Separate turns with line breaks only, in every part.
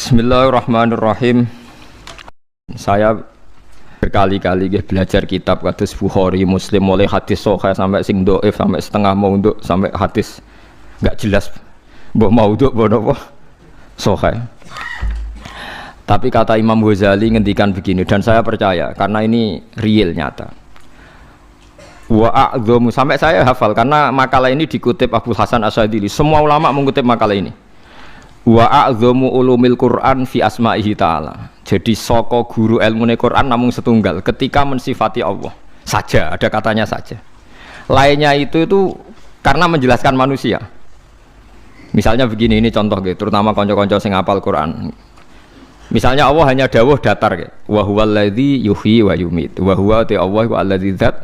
Bismillahirrahmanirrahim. Saya berkali-kali belajar kitab kados Bukhari, Muslim, mulai hadis sahih sampai sing dhaif, sampai setengah maudhu, sampai hadis enggak jelas mbah maudhu apa sahih. Tapi kata Imam Ghazali ngendikan begini, dan saya percaya karena ini real nyata. Wa a'dhamu, sampai saya hafal karena makalah ini dikutip Abu Hasan Asyadili. Semua ulama mengutip makalah ini. Wa a'dhamu ulumil Qur'an fi asma'ihi ta'ala. Jadi saka guru ilmune Quran namung setunggal ketika mensifati Allah saja, ada katanya saja. Lainnya itu karena menjelaskan manusia. Misalnya begini, ini contoh gitu, terutama kanca-kanca sing hafal Quran. Misalnya Allah hanya dawuh datar gitu. Wa huwal ladzi yuhyi wa yumit. Wa huwa ta Allah wa alladzi dzat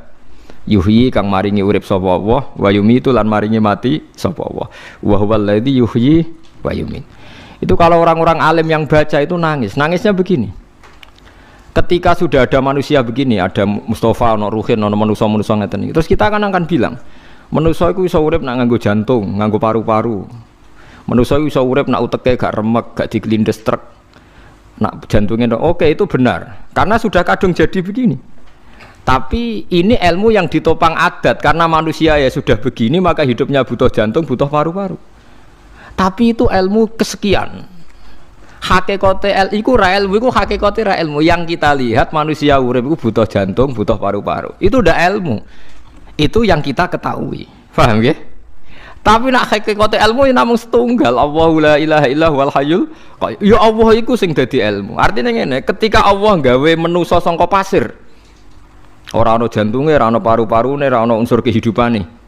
yuhyi kang maringi urip sapa Allah, wa yumitu lan maringi mati sapa Allah. Wa huwal ladzi yuhyi wa yumit. Itu kalau orang-orang alim yang baca itu nangis. Nangisnya begini. Ketika sudah ada manusia begini, ada Mustafa, ono Ruhin, ono manusia-manusia ngeten iki. Terus kita akan bilang, manusia iku iso urip nak nganggo jantung, nganggo paru-paru. Manusia iku iso urip nak uteke gak remek, gak dikelindes truk. Nak jantungnya oke, itu benar. Karena sudah kadung jadi begini. Tapi ini ilmu yang ditopang adat, karena manusia ya sudah begini, maka hidupnya butuh jantung, butuh paru-paru. Tapi itu ilmu kesekian. Hakikate iku ra ilmu, iku hakikate ra ilmu. Yang kita lihat manusia urip iku butuh jantung, butuh paru-paru. Itu udah ilmu. Itu yang kita ketahui. Paham nggih? Tapi nak hakikate ilmu namung setunggal. Allahu la ilaha illa huwal hayyul qayyum. Ya Allah iku sing dadi ilmu. Artinya ngene, ketika Allah gawe manusa saka pasir, ora ana jantunge, ora ana paru-parune, ora ana unsur kehidupane.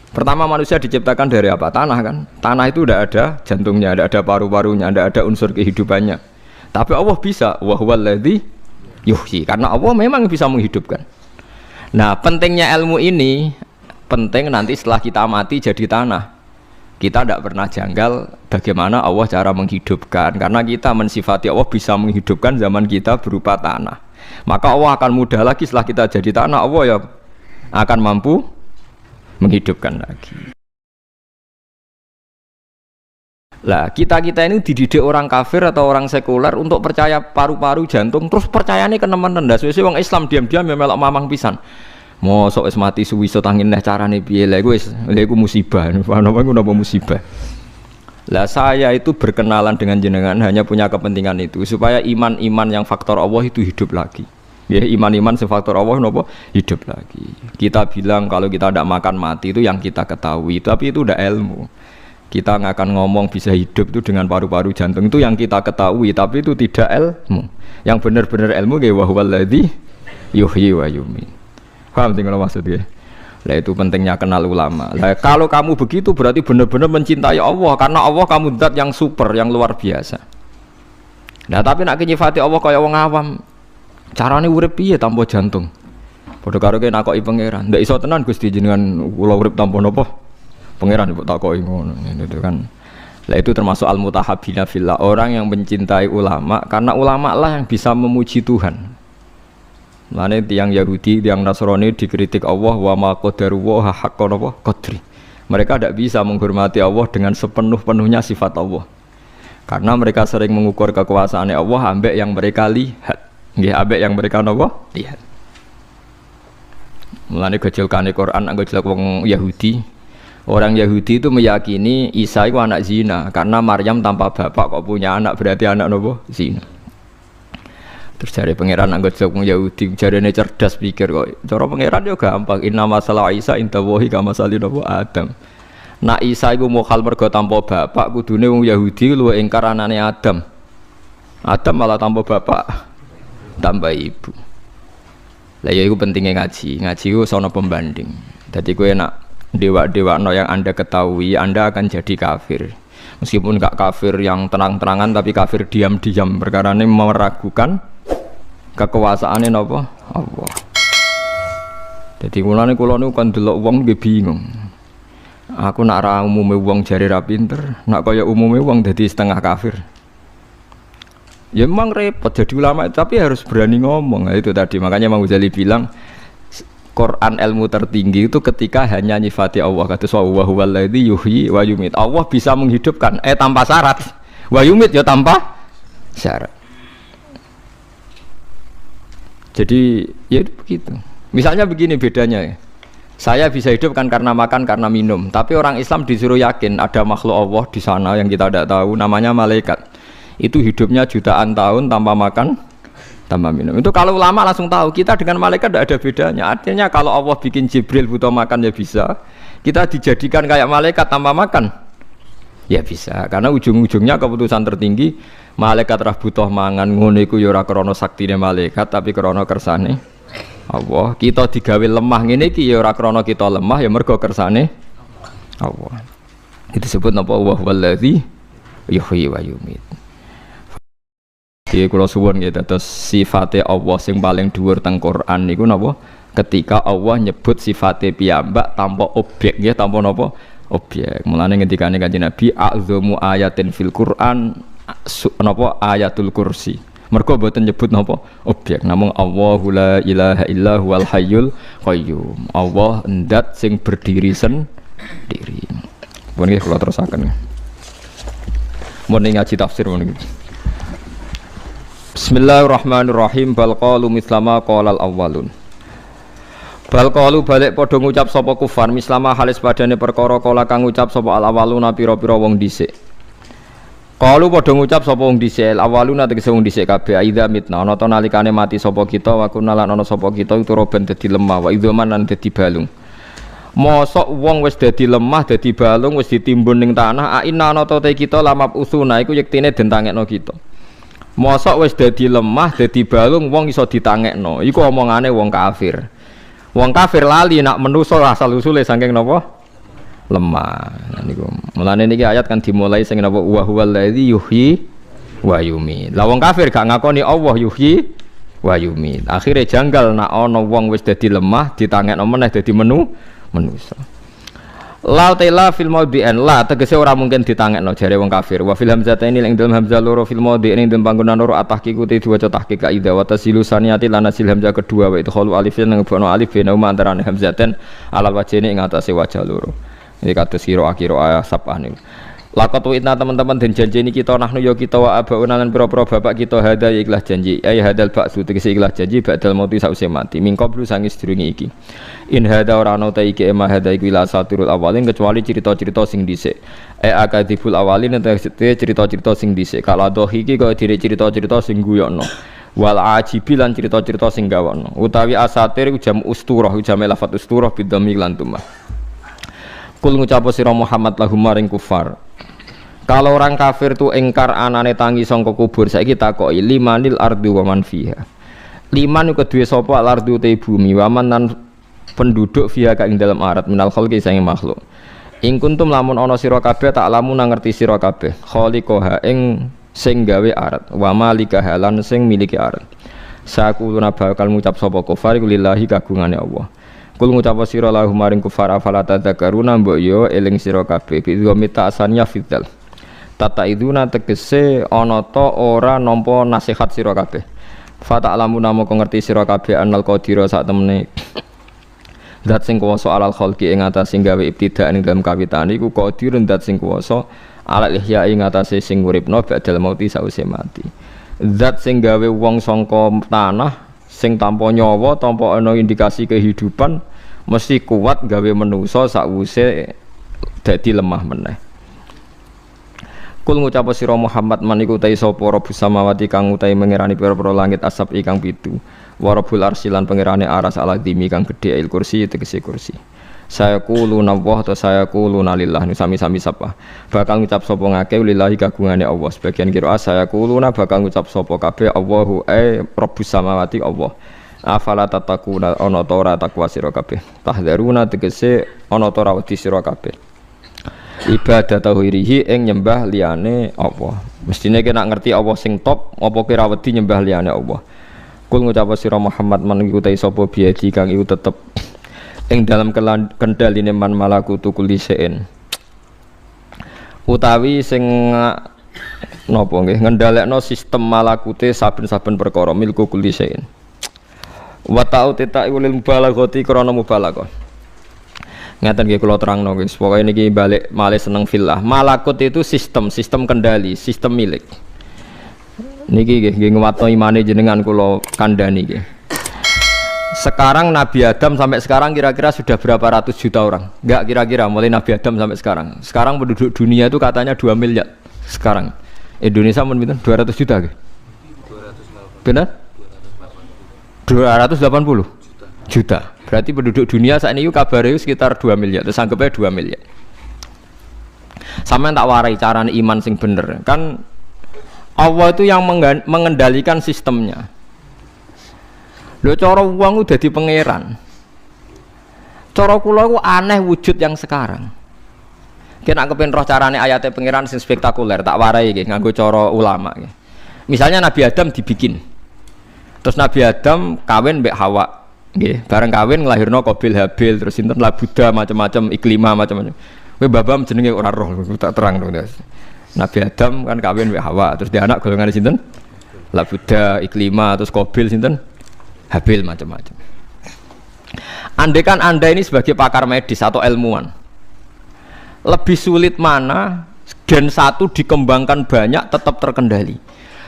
Pertama manusia diciptakan dari apa? Tanah kan? Tanah itu tidak ada jantungnya, tidak ada paru-parunya, tidak ada unsur kehidupannya. Tapi Allah bisa, wa huwal ladzi yuhyi, karena Allah memang bisa menghidupkan. Nah, pentingnya ilmu ini penting nanti setelah kita mati jadi tanah. Kita tidak pernah janggal bagaimana Allah cara menghidupkan, karena kita mensifati Allah bisa menghidupkan zaman kita berupa tanah. Maka Allah akan mudah lagi setelah kita jadi tanah, Allah ya akan mampu menghidupkan lagi. Lah kita ini dididik orang kafir atau orang sekuler untuk percaya paru-paru, jantung, terus percayane kenemen rendah. Suwe wong Islam diam-diam ya melok mamang pisan. Mosok wis mati suwi iso tangin neh carane piye? Lha iku musibah. Napa iku napa musibah? Lah saya itu berkenalan dengan jenengan hanya punya kepentingan itu supaya iman-iman yang faktor Allah itu hidup lagi. Ya, iman-iman sefaktor Allah nopo hidup lagi. Kita bilang kalau kita tidak makan mati itu yang kita ketahui, tapi itu udah ilmu. Kita nggak akan ngomong bisa hidup itu dengan paru-paru jantung, itu yang kita ketahui, tapi itu tidak ilmu. Yang benar-benar ilmu kayak wa huwal ladzi yuhyi wa yumiit. Paham tinggal maksudnya? Lah itu pentingnya kenal ulama. Lah kalau kamu begitu berarti benar-benar mencintai Allah, karena Allah kamu zat yang super, yang luar biasa. Nah tapi nak nyifati Allah kayak wong awam. Carane urip piye tanpa jantung? Padha karo kene nakoki pangeran. Ndak iso tenan Gusti jenengan kula urip tanpa napa? Pangeran mbok takoki ngono. Itu kan. Lah itu termasuk al-mutahabbina fillah, orang yang mencintai ulama karena ulama lah yang bisa memuji Tuhan. Mane tiyang Yahudi, tiyang Nasrani dikritik Allah wa ma qadaruhu haqqo napa qadri. Mereka tidak bisa menghormati Allah dengan sepenuh-penuhnya sifat Allah. Karena mereka sering mengukur kekuasaan Allah ambek yang mereka lihat. Nggih ambek yang mereka napa lihat. Mulane gejolkane Quran anggo jelek wong Yahudi. Orang Yahudi itu meyakini Isa itu anak zina karena Maryam tanpa bapak kok punya anak, berarti anak napa zina. Terus jare pangeran anggo jelek wong Yahudi jarene cerdas pikir kok. Cara pangeran yo gampang. Inna masalah Isa inta wahi kama salih napa Adam. Nak Isa iku mokal mergo tanpa bapak, kudune wong Yahudi luwih ingkar anane Adam. Adam malah tanpa bapak, tambah ibu. Lah ya itu pentingnya ngaji. Ngaji itu sono pembanding. Jadi kowe nak dewa-dewakno yang Anda ketahui, Anda akan jadi kafir. Meskipun enggak kafir yang terang-terangan, tapi kafir diam-diam perkara ini meragukan kekuasaane napa Allah. Jadi kula niku kan delok wong nggih bingung. Aku nak ra umume wong jare ra pinter, nak kaya umume wong dadi setengah kafir. Ya memang repot jadi ulama itu, tapi harus berani ngomong. Nah, itu tadi makanya Imam Ghazali bilang Quran ilmu tertinggi itu ketika hanya nyifati Allah. Kata wa huwal ladzi yuhyi wa yumiit. Allah bisa menghidupkan tanpa syarat. Wa yumit ya tanpa syarat. Jadi ya begitu. Misalnya begini bedanya ya. Saya bisa hidup kan karena makan, karena minum. Tapi orang Islam disuruh yakin ada makhluk Allah di sana yang kita tidak tahu, namanya malaikat. Itu hidupnya jutaan tahun tanpa makan, tanpa minum. Itu kalau ulama langsung tahu, kita dengan malaikat tidak ada bedanya. Artinya kalau Allah bikin Jibril butuh makan ya bisa. Kita dijadikan kayak malaikat tanpa makan, ya bisa. Karena ujung-ujungnya keputusan tertinggi, malaikat rah butuh mangan, ngono iku ya ora krana saktine malaikat, tapi krana kersane Allah. Kita digawe lemah ngene iki ya ora krana kita lemah, ya mergo kersane Allah. Itu disebut napa wa wallazi yuhyi wa yumiit. Iki kula suwun nggih terus sifate Allah sing paling dhuwur teng Quran niku napa? Ketika Allah nyebut sifate piyambak tanpa objek nggih, tanpa napa? Objek. Mulane ngendikane Kanjeng Nabi a'dzamu ayatin fil Quran napa ayatul kursi. Mergo mboten nyebut napa objek, namung Allahu la ilaha illa huwal hayyul qayyum. Allah ndat sing berdiri sendiri. Pun nggih kula terusaken. Mun ngaji tafsir mun. Bismillahirrahmanirrahim. Bal qalu mislama qalal awwalun. Bal qalu balik padha ngucap sapa kufar mislama halis padane perkara kala kang ngucap sapa al awwaluna pira-pira wong dhisik. Qalu padha ngucap sapa wong dhisik al awwaluna tegese wong dhisik kabeh aidza mitna ana ta nalikane mati sapa kita wa kunna lan ana sapa kita itu roben dadi lemah wa idzaman lan dadi balung. Mosok wong wis dadi lemah dadi balung wis ditimbun ning tanah aina ana ta kita lamap usuna iku yektine den tangekno kita. Mosok wis dadi lemah dadi balung wong iso ditangekno iku omongane wong kafir. Wong kafir lali nak menusa asal usule saking napa lemah. Nah niku mulane niki ayat kan dimulai sing napa wa huwal ladzi yuhyi wa yumiit. Lah wong kafir gak ngakoni Allah yuhyi wa yumiit. Akhire janggal nak ana wong wis dadi lemah ditangekno meneh dadi manusa. La ta'ala fil maudhi'an la tegese ora mungkin ditangekno jare wong kafir. Wa fil hamzataini ing dalem hamzah loro fil maudhi'in ing dalem panggonan loro atahqiqu te diwaca tahqiq kaida wa tasilu saniyati lan asil hamzah kedua wa itu khalu alif nang bono alif bena antarané hamzaten alal wajhine ing atase wajah loro. Iki kados kira ayat sabah niku. Laqad wa'idna teman-teman den janjeni kita nahnu ya kita wa abauna lan pira-pira bapak kita hada ya ikhlas janji ay hadal ba'su tegese ikhlas janji ba'dal mauti sause mati min qablu sangis sedurunge iki in hada ora ana ta iki ema hada iku ila saturul awalin kecuali cerita-cerita sing dhisik akadibul awalin tegese cerita-cerita sing dhisik kala dohi iki kaya dire cerita-cerita sing guyokno wal ajibi lan cerita-cerita sing gawokno utawi asatir jam usturah jam lafat usturah bidhammi lan tumah. Kul ngucap sira Muhammad lahum maring kufar. Kalau orang kafir tu engkar anane tangi sangka kubur saiki takoki limanil ardu wa man fiha. Liman iku duwe sapa al ardu te bumi wa man nan penduduk fiha ka ing dalam arat minal khalqi sange makhluk. Ing kuntum lamun ana sira kabeh tak lamun ngerti sira kabeh khaliqaha ing sing gawe arat wa malikaha lan sing miliki arat. Sakuluna bakal ngucap sapa kufar iku lillahi kagungane Allah. Kul ngucap sira lahum maring kufar afala tadzakaruna mbok yo eling sira kabeh bi mita asaniya fidzal. Tata iduna tegese ana ta ora nampa nasihat sira kabeh. Fa ta'lamu namoko ngerti sira kabeh annal qadira sak temene zat sing kuwasa alal khalqi ing atase gawe ibtidak ing dalam kawitan iku qadirun zat sing kuwasa alal ihya ing atase sing uripno ba'dal mauti sause mati. Zat sing gawe wong sangka tanah sing tanpa nyawa, tanpa ana indikasi kehidupan mesti kuat gawe manusa sakwise dadi lemah meneh. Kul ngucap sira Muhammad maniku utai sapa Rabbus samawati kang utai mengerani pira-pira langit asap ikang pitu. Wa Rabbul arsilan pengerane aras aladimi kang gedhe il kursi tegese kursi. Saya kuluna Allah atau saya kuluna lillah nu sami-sami sapa. Bakal ngucap sapa ngake lillahi kagungane Allah. Sebagian kira saya kuluna bakal ngucap sapa kabeh Allahu Rabbus samawati Allah. Afala tatakuna ana ta ora takwa sira kabeh. Tahdaruna tegese ana ta ora wedi sira kabeh. Ibadah tauhirihi ing nyembah liyane Allah. Mestine kena ngerti Allah sing top apa kira wedi nyembah liyane Allah. Kul ngucap sira Muhammad man ikutai sapa biadi kang iku tetep ing dalam kendaline man malakutu kulli syai'in utawi sing napa nggih ngendhalekno sistem malakute saben-saben perkara milku kulli syai'in wa ta'u tita ulil mubalaghati krana mubalaghah Ngeten nggih kula terangno guys. Pokoke niki balik malih seneng fillah. Malakut itu sistem kendali, sistem milik. Niki nggih nguwatno imane jenengan kula kandhani nggih. Sekarang Nabi Adam sampai sekarang kira-kira sudah berapa ratus juta orang? Enggak kira-kira mulai Nabi Adam sampai sekarang. Sekarang penduduk dunia itu katanya 2 miliar. Sekarang Indonesia mun pinten? 200 juta nggih. 280. Benar? 280 juta. Berarti penduduk dunia saat ini kabarnya sekitar 2 miliar. Terus anggapnya 2 miliar. Sampeyan tak warai carane iman sing bener. Kan Allah itu yang mengendalikan sistemnya. Lho cara wong udah dadi pangeran. Cara kula iku aneh wujud yang sekarang. Kena kepen roh carane ayate pangeran sing spektakuler, tak warai iki nganggo cara ulama iki. Misalnya Nabi Adam dibikin. Terus Nabi Adam kawin mbek Hawa. Nggih, bareng kawin nglahirno Qabil Habil, terus sinten lah Buddha macam-macam, Iklima macam-macam. Kowe babam jenenge ora roh, tak terang dong. Nabi Adam kan kawin mbek Hawa, terus dia anak golongan sinten? Lah Buddha, Iklima, terus Qabil sinten? Habil macam-macam. Andai kan Anda ini sebagai pakar medis atau ilmuwan, lebih sulit mana gen 1 dikembangkan banyak tetap terkendali.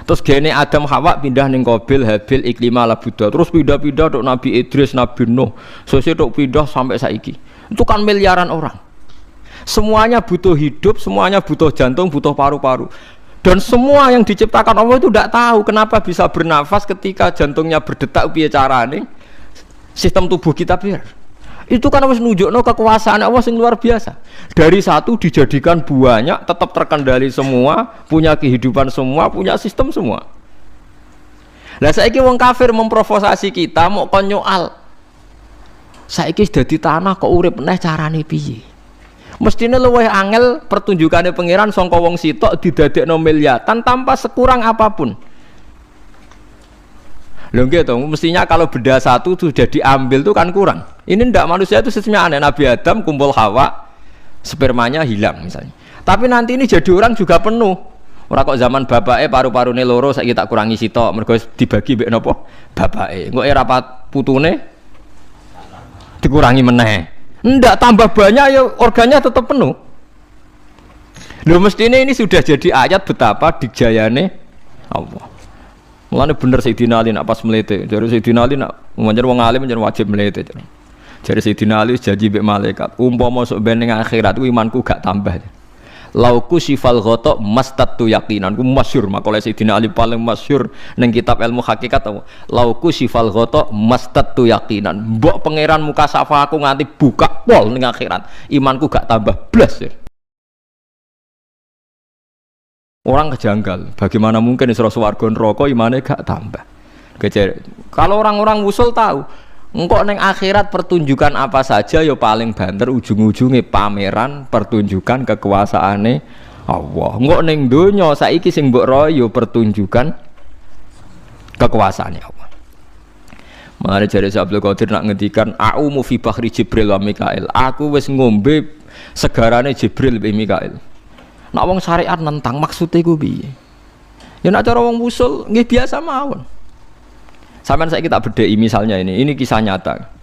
Terus gene Adam Hawa pindah ning Qabil, Habil, Iklima, lah Buddha. Terus pindah-pindah tok Nabi Idris, Nabi Nuh. Sesuk tok pindah sampai saiki. Itu kan miliaran orang. Semuanya butuh hidup, semuanya butuh jantung, butuh paru-paru. Dan semua yang diciptakan Allah itu tidak tahu kenapa bisa bernafas ketika jantungnya berdetak piye carane. Sistem tubuh kita biar. Itu kan harus nunjukno kekuasaan Allah yang luar biasa. Dari 1 dijadikan banyak, tetap terkendali semua, punya kehidupan semua, punya sistem semua. Lah saiki wong kafir memprovokasi kita mau kon nyoal. Saiki dadi tanah kok urip meneh carane piye? Mestine luwih angel pertunjukane pangeran sangka wong sitok didadekno miliatan tanpa sekurang apapun. Lho nggih to, mestinya kalau benda 1 sudah diambil itu kan kurang. Ini ndak, manusia itu sistemnya aneh. Nabi Adam kumpul Hawa, spermanya hilang misalnya. Tapi nanti ini jadi orang juga penuh. Ora kok zaman bapake paru-parune loro saiki tak kurangi sitok mergo dibagi mbek napa? Bapake. Engko ora putune dikurangi meneh. Ndak, tambah banyak ya organnya tetap penuh. Lho mestine ini sudah jadi ayat betapa dijayane Allah. Mulane bener Sayyidina Ali nak pas melete. Jare Sayyidina Ali nak menjen wong alim menjen wajib melete. Jare Sayyidina Ali janji mbek malaikat, umpama sok ben ning akhirat ku imanku gak tambah. Lauku sifal ghata mastatu yaqinan. Ku masyhur makalah Sayyidina Ali paling masyhur ning kitab ilmu hakikat. Lauku sifal ghata mastatu yaqinan. Mbok pangeran muka safa aku nganti buka pol ning akhirat, imanku gak tambah blas. Orang kejanggal, bagaimana mungkin isra swarga neraka imane gak tambah. Kalau orang-orang usul tahu, engkau neng akhirat pertunjukan apa saja ya paling banter ujung-ujungnya pameran pertunjukan kekuasaane Allah. Engkau neng donya saiki sing mbok royo pertunjukan kekuasaane Allah. Mari jare Abdul Qadir nak ngendikan a'umu fi bahri Jibril wa Mikail. Aku wis ngombe segarane Jibril be Mikail. Nak wong syariat nentang maksudnya gue piye? Ya nak cara wong usul nggih biasa mawon. Sampeyan saiki tak bedheki misalnya ini kisah nyata.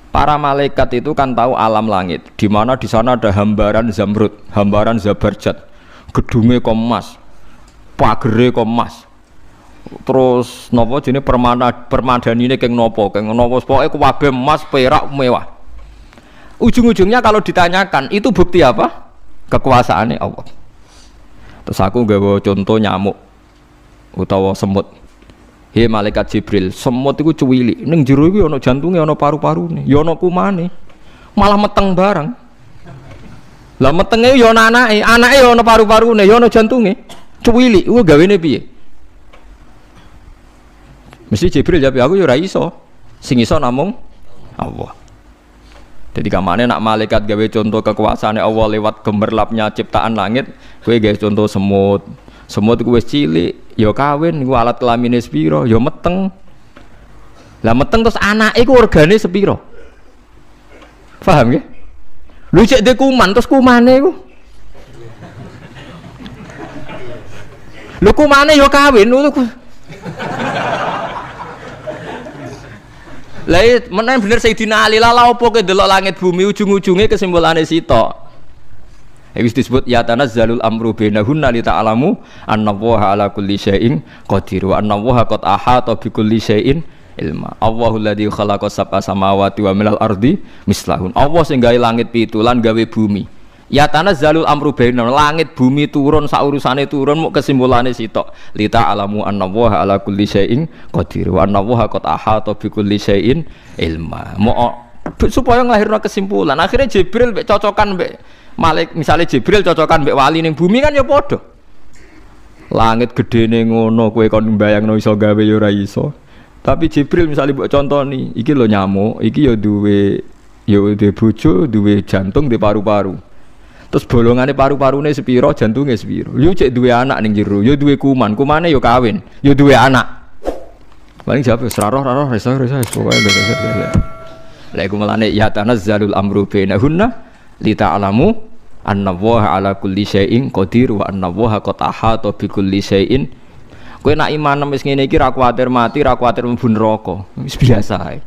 Para malaikat itu kan tahu alam langit, di mana di sana ada hambaran zamrud, hambaran zabarjat, gedunge kok emas, pagere kok emas. Terus napa jenenge permadanine keng napa pokoke kabeh emas, perak, mewah. Ujung-ujungnya kalau ditanyakan, itu bukti apa? Kekuasaane Allah. Terus aku gawe contoh nyamuk utawa semut. Hei malaikat Jibril, semut iku cuwili, ning jero iki ana jantunge, ana paru-parune, ya ana kumane. Malah meteng barang. Lah metenge ya ana anake ya ana paru-parune, ya ana jantunge. Cuwili, iku gawene piye? Mesti Jibril jawab, aku ya ora iso. Sing iso namung Allah. Jadi kamane nak malaikat gawe contoh kekuasaan Allah lewat gemerlapnya ciptaan langit, kowe gawe contoh semut. Semut iku wis cilik, ya kawin iku alat kelamine sepiro, ya meteng. Lah meteng terus anake iku organe sepiro? Paham nggih? Lho cek de kuman terus kumane iku. Lho kumane ya kawin ngono ku. Lah menen bener Sayyidina Ali lah opo ke delok langit bumi ujung-ujunge kesimpulane sitok. Wis disebut ya tanazzalul amru bainahunna li ta'lamu annallaha ala kulli syai'in qadir wa annallaha qad ahata bi kulli syai'in ilma. Allahul ladzi khalaqa sab'a samawati wa minal ardi mislahun. Allah sing gawe langit pitu lan gawe bumi. Ya tanazzalul amru bainahunna langit bumi turun sak urusane turun muk kesimpulane sitok. Li ta'lamu annallaha ala kulli syai'in qadir wa annallaha qad ahata bi kulli syai'in ilma. Supaya nglahirno kesimpulan. Akhirnya Jibril mek cocokan mek Malik misalnya Jibril cocokan mbek wali ning bumi kan ya padha. Langit gedene ngono kowe kon mbayangno iso gawe ya ora iso. Tapi Jibril misalnya mbok contoni, iki lho nyamuk, iki ya duwe bojo, duwe jantung, duwe paru-paru. Terus bolongane paru-parune sepiro, jantunge sepiro. Yo cek duwe anak ning jero, yo duwe kuman, kumane yo kawin, yo duwe anak. Paling siapa seraroh resa pokoke lha iku melane ya tanazzalul amru bainahunna li ta'lamu annallaha ala kulli syai'in qadir wa annallaha qad ahata bi kulli syai'in. Kowe nak iman wis ngene iki ra kuwatir mati, ra kuwatir mlebu neraka. Wis biasa ae.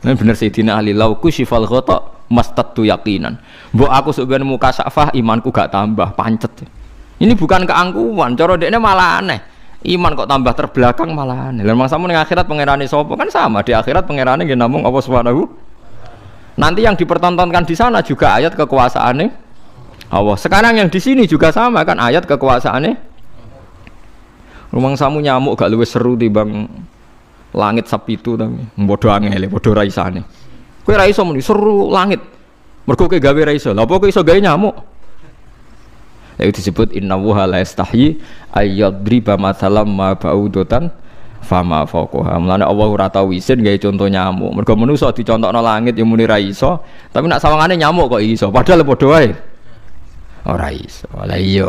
Nen bener Sayyidina Ali lauku syifal ghata mastatu yaqinan. Mbok aku sok ben muka safah imanku gak tambah pancet. Ini bukan keangkuhan, cara dekne malah aneh. Iman kok tambah terbelakang malah aneh. Lah mangsamu ning akhirat pangerane sapa? Kan sama di akhirat pangerane nggih namung Allah Subhanahu. Nanti yang dipertontonkan di sana juga ayat kekuasaannya Allah. Sekarang yang di sini juga sama kan ayat kekuasaannya. Rumang samu nyamuk gak luwih seru timbang langit sapitu tapi bodo angel, bodo raisane. Kowe ra iso muni seru langit. Mergo kowe gawe ra iso. Lha apa kowe iso gawe nyamuk? Itu disebut innallaha la yastahyi ayyadriba mathalam ma ba'udatan fama faqaha. Mulane Allah ora tau isin gawe contoh nyamuk. Mergo manusa dicontokno langit ya muni ra iso, tapi nak sawangane nyamuk kok iso. Padahal padha wae. Ora iso. Lah iya.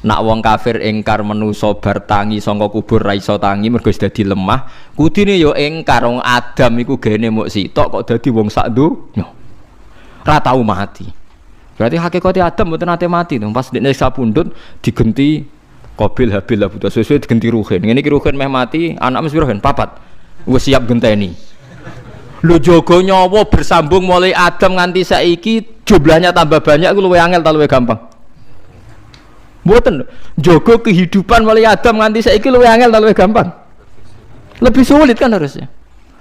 Nak wong kafir ingkar manusa bar tangi saka kubur ra iso tangi mergo wis dadi lemah, kudine ya ingkar wong Adam iku gene muk sitok kok dadi wong sak donya. Ra tau mati. Berarti hakikate Adam mboten nate mati to. Pas dekne sapundhut digenti Qabil Habil lah butuh sesuai digenti Ruhin. Ngene iki Ruhin meh mati, anak mesti Ruhin 4. Wis siap genteni. Lho jaga nyawa bersambung mulai Adam nganti saiki jumlahnya tambah banyak iku luwih angel ta luwih gampang? Mboten. Jaga kehidupan mulai Adam nganti saiki luwih angel ta luwih gampang? Lebih sulit kan harusnya.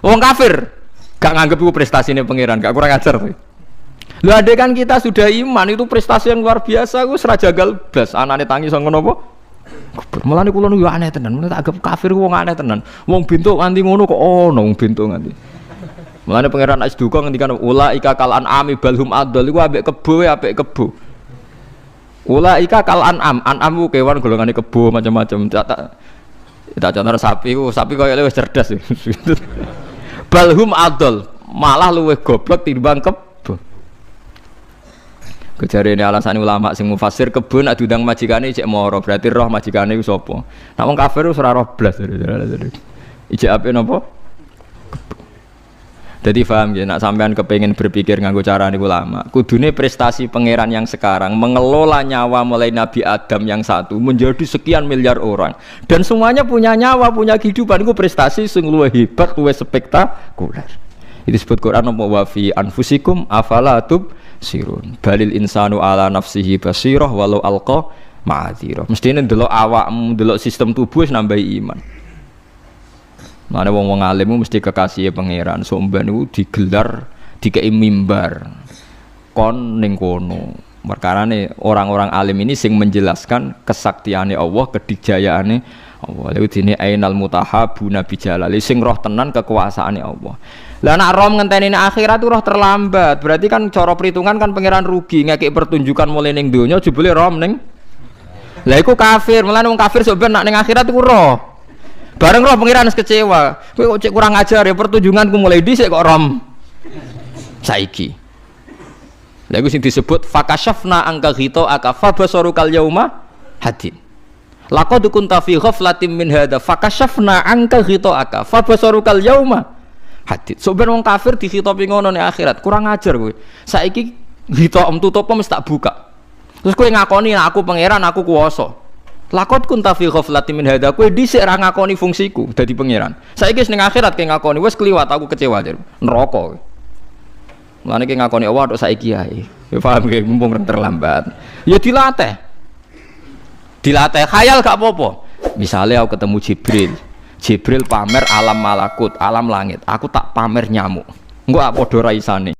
Wong kafir gak nganggep iku prestasine pangeran, gak kurang ajar tuh. Lho ade kan kita sudah iman itu prestasi yang luar biasa, iku ora jagal blas anane tangi sanga napa? Mulane kula niku aneh tenan, mulane tak anggap kafir wong aneh tenan. Wong bentuk nganti ngono kok ono wong bentuk nganti. Mulane pangeran Asduka ngendikan ulaika kal an'ami balhum adall iku ambek kebo apik kebo. Ulaika kal an'am, an'am ku kewan golongane kebo macam-macam. Tak contoh sapi ku, sapi koyo wis cerdas. Balhum adall, malah luwih goblok timbang kebo. Kejare ini alasan ulama sing mufasir kebun nak diundang majikane cek moro berarti roh majikane iku sapa. Nek wong kafir wis ora roh blas. Ijek ape napa? Jadi paham ya nak sampean kepengin berpikir nganggo carane ulama. Kudune prestasi pangeran yang sekarang mengelola nyawa mulai Nabi Adam yang satu menjadi sekian miliar orang dan semuanya punya nyawa, punya kehidupan. Iku prestasi sing luwih hebat, luwih spektakuler. Itu disebut Quran wa fi anfusikum afala sirun balil insanu ala nafsihi basirah walau alqa ma'adzirah. Mestine ndelok awakmu, ndelok sistem tubuh wis nambahi iman. Mane wong-wong alim mesti kekasih pangeran. Somban niku digelar dikei mimbar. Kon ning kono. Perkarane orang-orang alim ini sing menjelaskan kesaktiane Allah, kedijayaane Allah. Lha dene ainal mutahabuna bijalali sing roh tenan kekuasaane Allah. Lah nak rom ngenteni akhirat tuh roh terlambat. Berarti kan cara perhitungan kan pangeran rugi ngekek pertunjukan mulai ning donya jebule rom ning. Lah iku kafir, mulane wong kafir sok ben nak ning akhirat iku roh. Bareng roh pangeran kecewa. Kowe kok cek kurang ajar ya pertunjukanku mulai dhisik kok rom. Saiki. Lah iku sing disebut fakashafna angka ghito akafa basarukal yauma hadin. Laqad kunta fi ghaflatin min hadza fakashafna angka ghito akafa basarukal yauma hadid. Soben wong kafir dikhitopi ngono ning akhirat, kurang ajar kowe. Saiki hitom tutup mesti tak buka. Terus kowe ngakoni aku pangeran, aku kuwasa. Lakot kunta fi ghaflatin min hadza, kowe dhisik ra ngakoni fungsiku dadi pangeran. Saiki wis ning akhirat ke ngakoni, wis kliwat aku kecewa jar. Neraka. Mulane ki ngakoni Allah tok saiki ae. Ya paham ge mumpung terlambat. Ya dilatih. Dilatih khayal gak apa-apa. Misalnya aku ketemu Jibril. Jibril pamer alam malakut, alam langit. Aku tak pamer nyamuk. Engko apa padha ra isane.